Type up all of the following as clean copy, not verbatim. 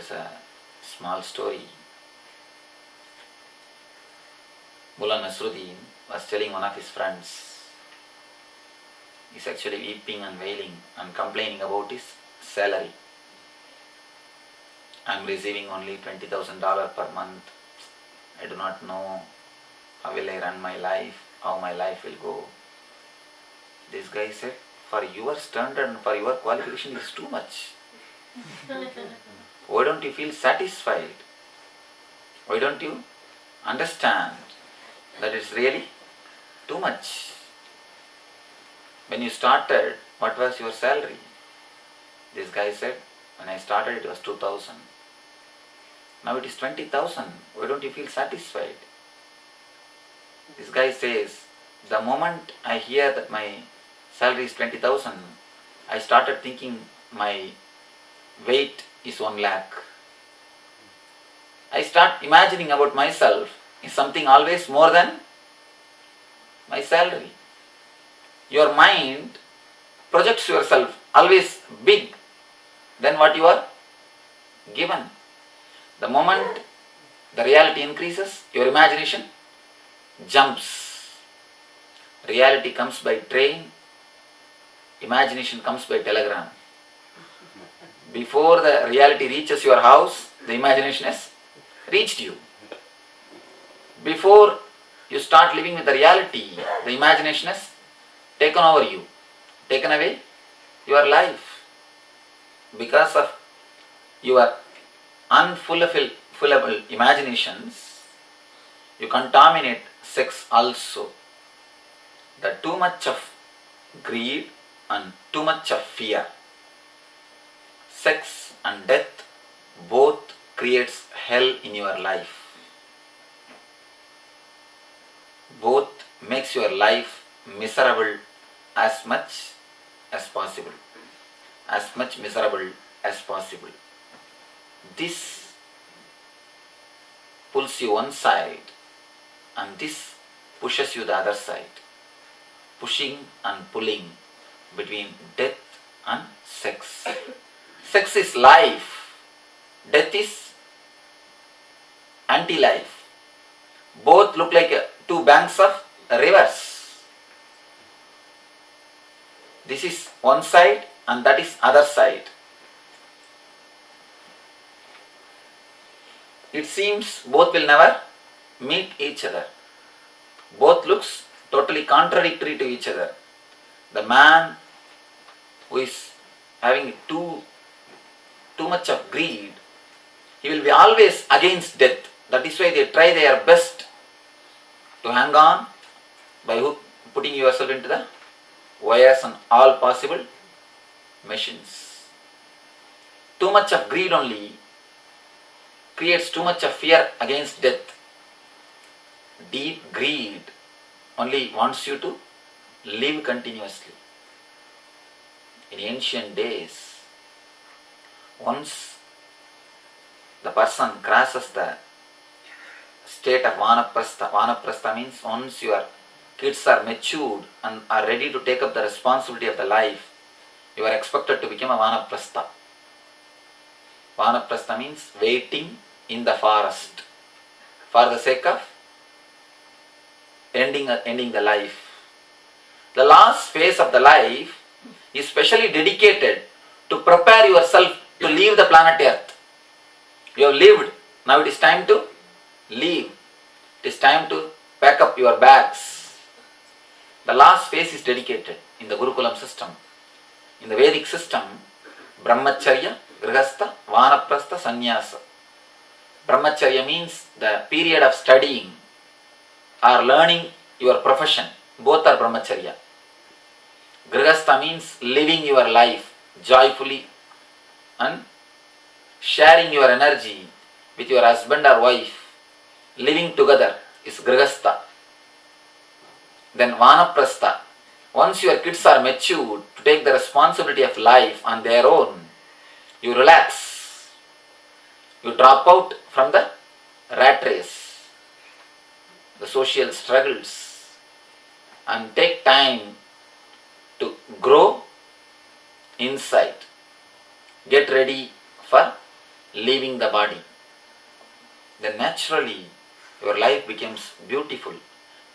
was a small story. Mullah Nasruddin was telling one of his friends, he's actually weeping and wailing and complaining about his salary. I'm receiving only $20,000 per month. I do not know how will I run my life, how my life will go. This guy said, for your standard and for your qualification is too much. Why don't you feel satisfied? Why don't you understand that it's really too much? When you started, what was your salary? This guy said, when I started it was 2,000. Now it is 20,000. Why don't you feel satisfied? This guy says, the moment I hear that my salary is 20,000, I started thinking my weight is 1 lakh. I start imagining about myself is something always more than my salary. Your mind projects yourself always big than what you are given. The moment the reality increases, your imagination jumps. Reality comes by train, imagination comes by telegram. Before the reality reaches your house, the imagination has reached you. Before you start living with the reality, the imagination has taken over you, taken away your life. Because of your unfulfillable imaginations, you contaminate sex also. The too much of greed and too much of fear. Sex and death both creates hell in your life. Both makes your life miserable as much as possible. As much miserable as possible. This pulls you one side and this pushes you the other side. Pushing and pulling between death and sex. Sex is life. Death is anti-life. Both look like two banks of rivers. This is one side and that is other side. It seems both will never meet each other. Both looks totally contradictory to each other. The man who is having too much of greed, he will be always against death. That is why they try their best to hang on by putting yourself into the wires and all possible machines. Too much of greed only creates too much of fear against death. Deep greed only wants you to live continuously. In ancient days, once the person crosses the state of vanaprastha means once your kids are matured and are ready to take up the responsibility of the life, you are expected to become a vanaprastha. Vanaprastha means waiting in the forest for the sake of ending the life. The last phase of the life is specially dedicated to prepare yourself to leave the planet Earth. You have lived, now it is time to leave. It is time to pack up your bags. The last phase is dedicated in the Gurukulam system. In the Vedic system, Brahmacharya, Grihastha, Vanaprastha, Sannyasa. Brahmacharya means the period of studying or learning your profession. Both are Brahmacharya. Grihastha means living your life joyfully and sharing your energy with your husband or wife. Living together is Grihastha. Then Vanaprastha. Once your kids are matured to take the responsibility of life on their own, you relax. You drop out from the rat race, the social struggles, and take time to grow inside. Get ready for leaving the body, then naturally your life becomes beautiful.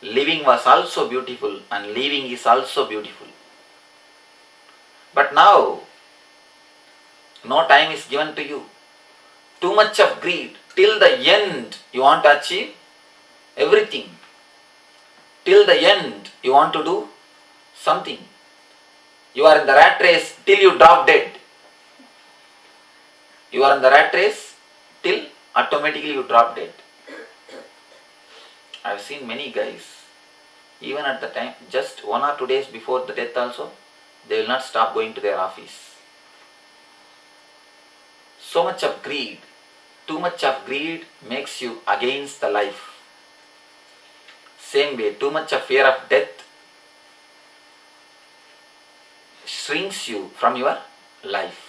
Living was also beautiful and leaving is also beautiful. But now, no time is given to you. Too much of greed. Till the end, you want to achieve everything. Till the end, you want to do something. You are in the rat race till you drop dead. You are in the rat race till automatically you drop dead. I have seen many guys, even at the time, just 1 or 2 days before the death also, they will not stop going to their office. So much of greed, too much of greed makes you against the life. Same way, too much of fear of death shrinks you from your life.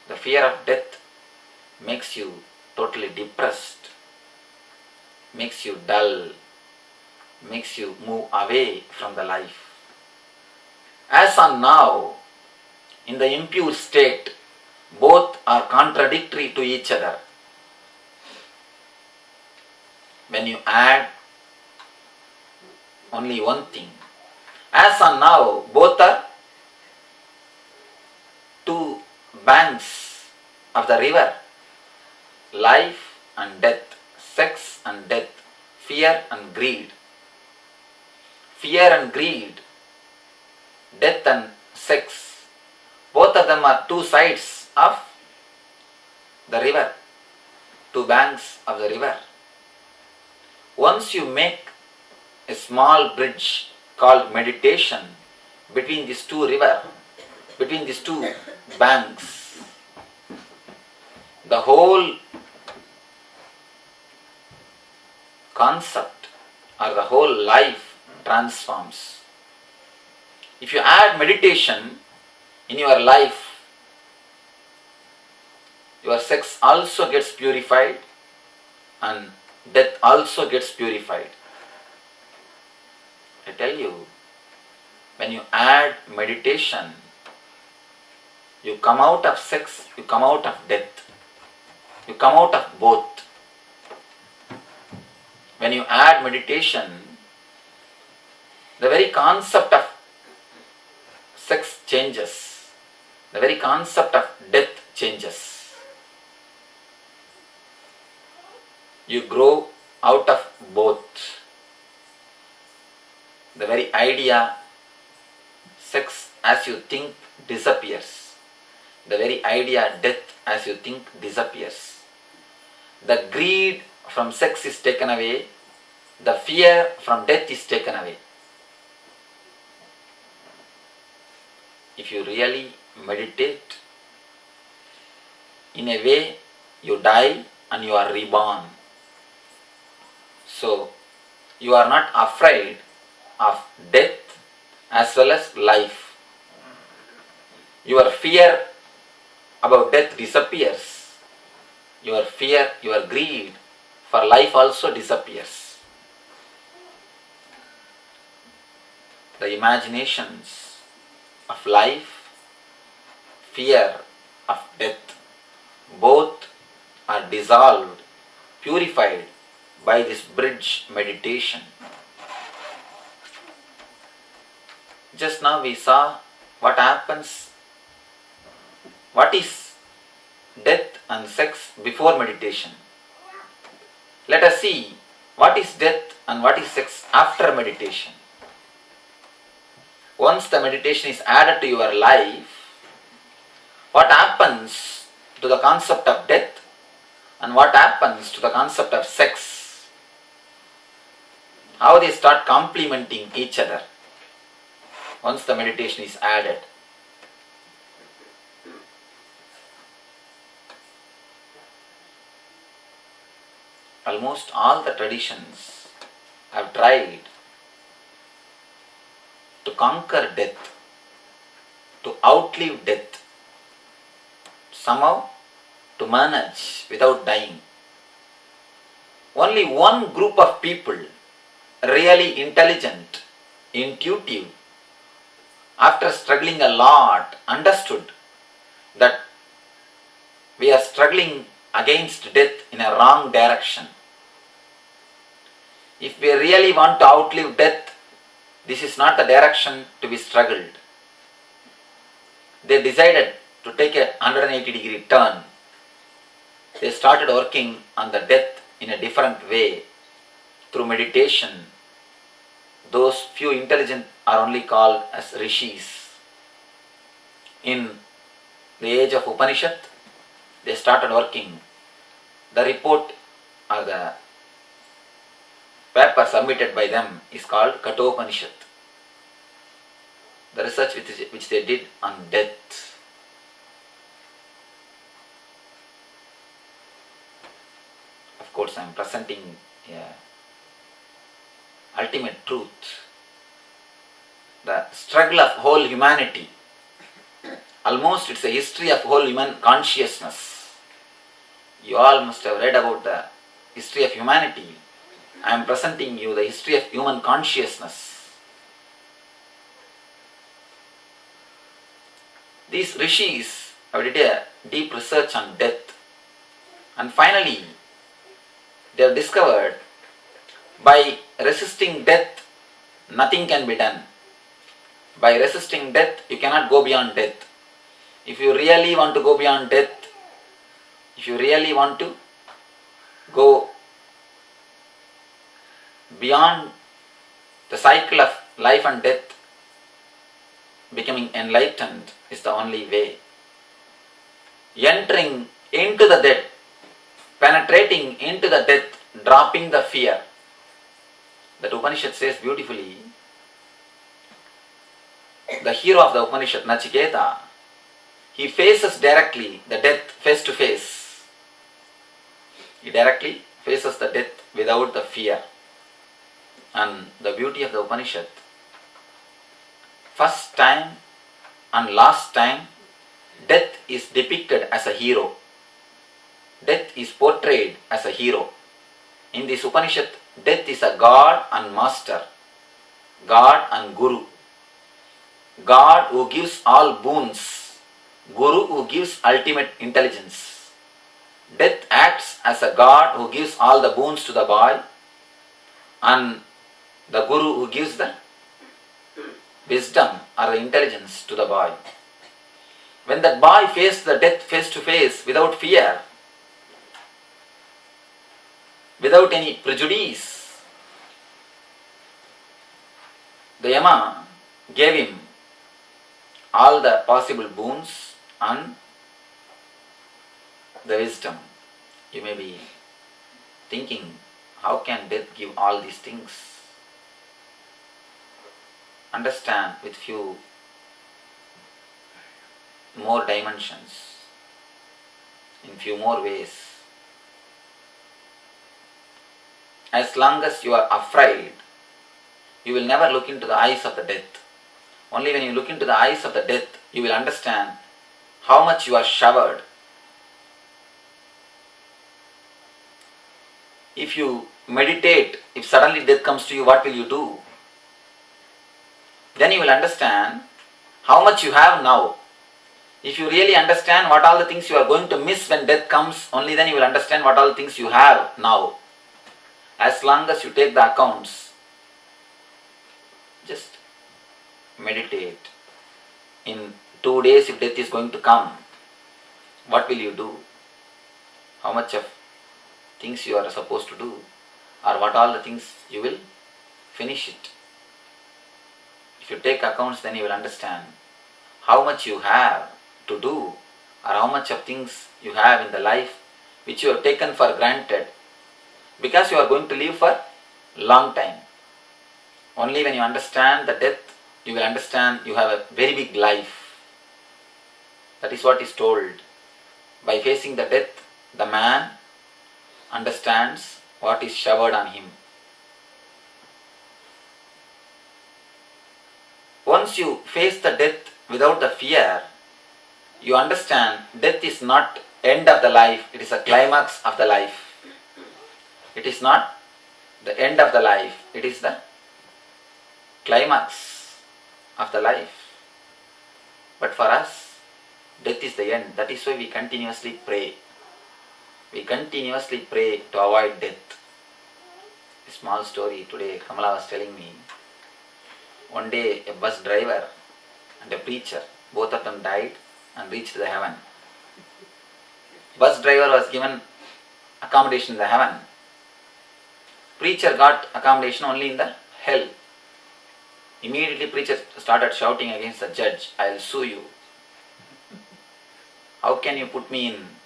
The fear of death makes you totally depressed, makes you dull, makes you move away from the life. As on now, in the impure state, both are contradictory to each other. When you add only one thing, as on now, both are two banks of the river, life and death, sex and death, fear and greed. Fear and greed, death and sex, both of them are two sides of the river, two banks of the river. Once you make a small bridge called meditation between these two rivers, between these two banks, the whole concept or the whole life transforms. If you add meditation in your life, your sex also gets purified and death also gets purified. I tell you, when you add meditation, you come out of sex, you come out of death, you come out of both. When you add meditation, the very concept of sex changes, the very concept of death changes. You grow out of both. The very idea, sex as you think, disappears. The very idea, death as you think, disappears. The greed from sex is taken away. The fear from death is taken away. If you really meditate, in a way you die and you are reborn. So you are not afraid of death as well as life. Your fear about death disappears. Your fear, your greed for life also disappears. The imaginations of life, fear of death, both are dissolved, purified by this bridge meditation. Just now we saw what happens, what is death and sex before meditation. Let us see what is death and what is sex after meditation. Once the meditation is added to your life, what happens to the concept of death and what happens to the concept of sex? How they start complementing each other once the meditation is added. Almost all the traditions have tried to conquer death, to outlive death, somehow to manage without dying. Only one group of people, really intelligent, intuitive, after struggling a lot, understood that we are struggling against death in a wrong direction. If we really want to outlive death, this is not the direction to be struggled. They decided to take a 180-degree turn. They started working on the death in a different way through meditation. Those few intelligent are only called as rishis. In the age of Upanishad, they started working. The report or the paper submitted by them is called Kathopanishad. The research which they did on death. Of course, I am presenting ultimate truth. The struggle of whole humanity. Almost it's a history of whole human consciousness. You all must have read about the history of humanity. I am presenting you the history of human consciousness. These rishis have did a deep research on death, and finally they have discovered by resisting death nothing can be done. By resisting death you cannot go beyond death. If you really want to go beyond death, if you really want to go beyond the cycle of life and death, becoming enlightened is the only way. Entering into the death, penetrating into the death, dropping the fear. That Upanishad says beautifully. The hero of the Upanishad, Nachiketa, he faces directly the death face to face. He directly faces the death without the fear. And the beauty of the Upanishad, first time and last time, death is depicted as a hero. Death is portrayed as a hero. In this Upanishad, death is a God and master, God and Guru. God who gives all boons, Guru who gives ultimate intelligence. Death acts as a God who gives all the boons to the boy, and the Guru who gives the wisdom or the intelligence to the boy. When that boy faced the death face to face without fear, without any prejudice, the Yama gave him all the possible boons and the wisdom. You may be thinking, how can death give all these things? Understand with few more dimensions, in few more ways. As long as you are afraid, you will never look into the eyes of the death. Only when you look into the eyes of the death, you will understand how much you are showered. If you meditate, if suddenly death comes to you, what will you do? Then you will understand how much you have now. If you really understand what all the things you are going to miss when death comes, only then you will understand what all the things you have now. As long as you take the accounts, just meditate. In 2 days, if death is going to come, what will you do? How much of things you are supposed to do, or what all the things you will finish it. If you take accounts, then you will understand how much you have to do, or how much of things you have in the life which you have taken for granted, because you are going to live for long time. Only when you understand the death, you will understand you have a very big life. That is what is told. By facing the death, the man understands what is showered on him. Once you face the death without the fear, you understand death is not end of the life, it is a climax of the life. It is not the end of the life, it is the climax of the life. But for us, Death is the end. That is why we continuously pray. We continuously pray to avoid death. A small story today, Kamala was telling me. One day, a bus driver and a preacher, both of them died and reached the heaven. Bus driver was given accommodation in the heaven. Preacher got accommodation only in the hell. Immediately preacher started shouting against the judge, "I will sue you. How can you put me in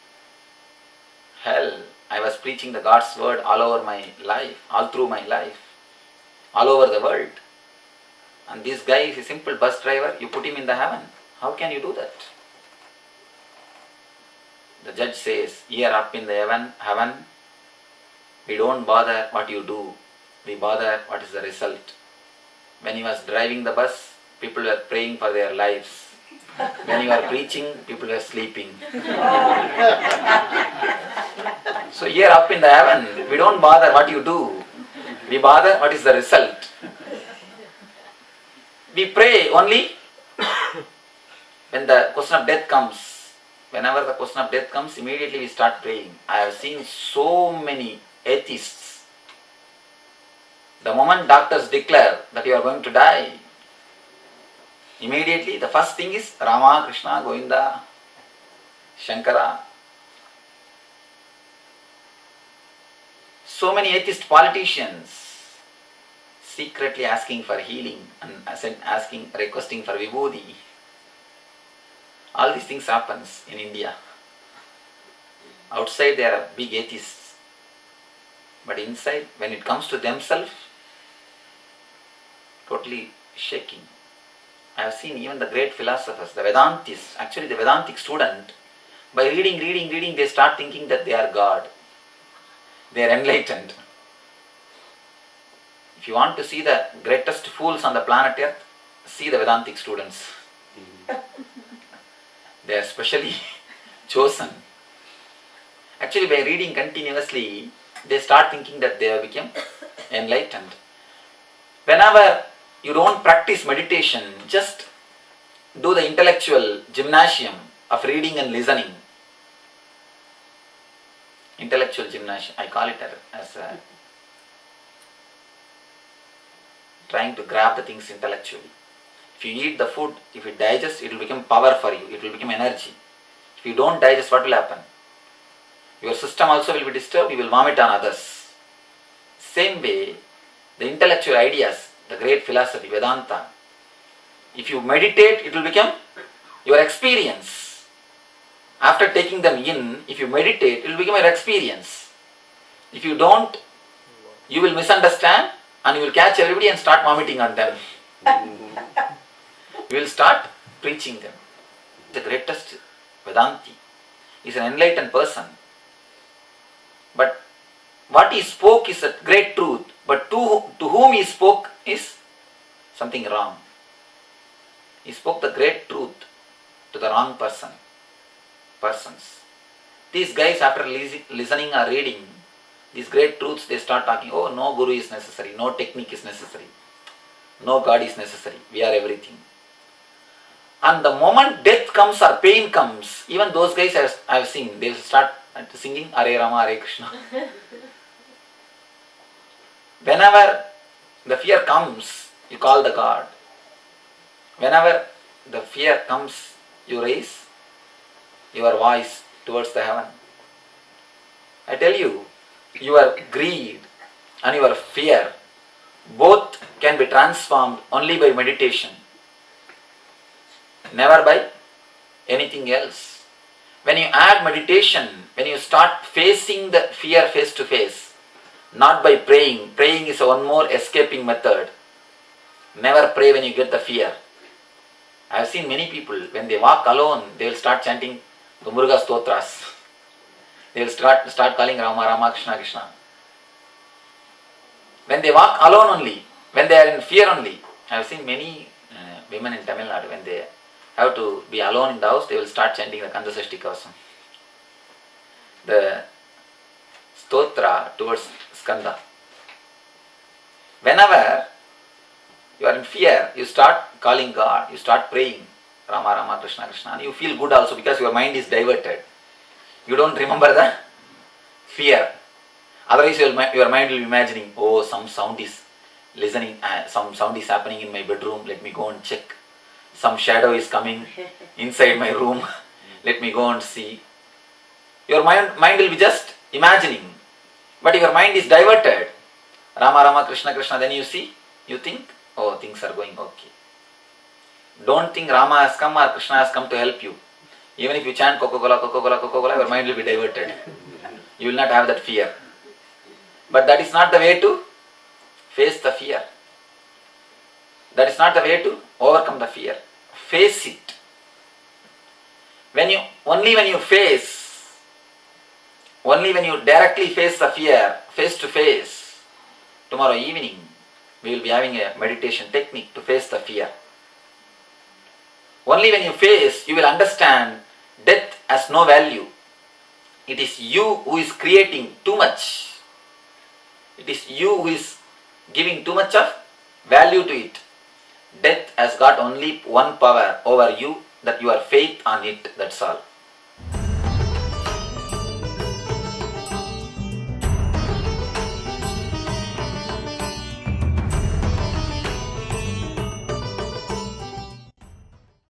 hell? I was preaching the God's word all over my life, all through my life, all over the world. And this guy is a simple bus driver, you put him in the heaven. How can you do that?" The judge says, "Here up in the heaven, we don't bother what you do, we bother what is the result." When he was driving the bus, people were praying for their lives. When you are preaching, people were sleeping. So here up in the heaven, we don't bother what you do, we bother what is the result. We pray only when the question of death comes. Whenever the question of death comes, immediately we start praying. I have seen so many atheists. The moment doctors declare that you are going to die, immediately the first thing is Rama, Krishna, Govinda, Shankara. So many atheist politicians secretly asking for healing and requesting for vibhuti. All these things happens in India. Outside they are big atheists, but inside, when it comes to themselves, totally shaking. I have seen even the great philosophers, the Vedantists, actually the Vedantic student, by reading, they start thinking that they are God. They are enlightened. If you want to see the greatest fools on the planet Earth, see the Vedantic students. They are specially chosen. Actually, by reading continuously, they start thinking that they have become enlightened. Whenever you don't practice meditation, just do the intellectual gymnasium of reading and listening. Intellectual gymnasium, I call it as trying to grab the things intellectually. If you eat the food, if it digests, it will become power for you, it will become energy. If you don't digest, what will happen? Your system also will be disturbed, you will vomit on others. Same way, the intellectual ideas, the great philosophy, Vedanta, if you meditate, it will become your experience. After taking them in, if you meditate, it will become your experience. If you don't, you will misunderstand and you will catch everybody and start vomiting on them. You will start preaching them. The greatest Vedanti is an enlightened person. But what he spoke is a great truth. But to whom he spoke is something wrong. He spoke the great truth to the wrong persons. These guys, after listening or reading these great truths, they start talking, "Oh, no guru is necessary, no technique is necessary, no God is necessary, we are everything." And the moment death comes or pain comes, even those guys I have seen, they will start singing Hare Rama, Hare Krishna. Whenever the fear comes, you call the God. Whenever the fear comes, you raise your voice towards the heaven. I tell you, your greed and your fear both can be transformed only by meditation, never by anything else. When you add meditation, when you start facing the fear face to face, not by praying. Praying is one more escaping method. Never pray when you get the fear. I have seen many people, when they walk alone, they will start chanting the Muruga Stotras. They will start calling Rama, Rama, Krishna, Krishna. When they walk alone only, when they are in fear only. I have seen many women in Tamil Nadu, when they have to be alone in the house, they will start chanting the Kandasashti Kavasam, the Stotra towards Skanda. Whenever you are in fear, you start calling God, you start praying. Rama Rama, Krishna Krishna, and you feel good also because your mind is diverted. You don't remember the fear. Otherwise your mind will be imagining, oh, some sound is listening, some sound is happening in my bedroom, let me go and check. Some shadow is coming inside my room, let me go and see. Your mind will be just imagining, but your mind is diverted. Rama Rama, Krishna Krishna, then you see, you think, oh, things are going okay. Don't think Rama has come or Krishna has come to help you. Even if you chant Coca-Cola, Coca-Cola, Coca-Cola, your mind will be diverted. You will not have that fear. But that is not the way to face the fear. That is not the way to overcome the fear. Face it. Only when you directly face the fear, face to face, tomorrow evening, we will be having a meditation technique to face the fear. Only when you face, you will understand death has no value. It is you who is creating too much. It is you who is giving too much of value to it. Death has got only one power over you, that your faith on it, that's all.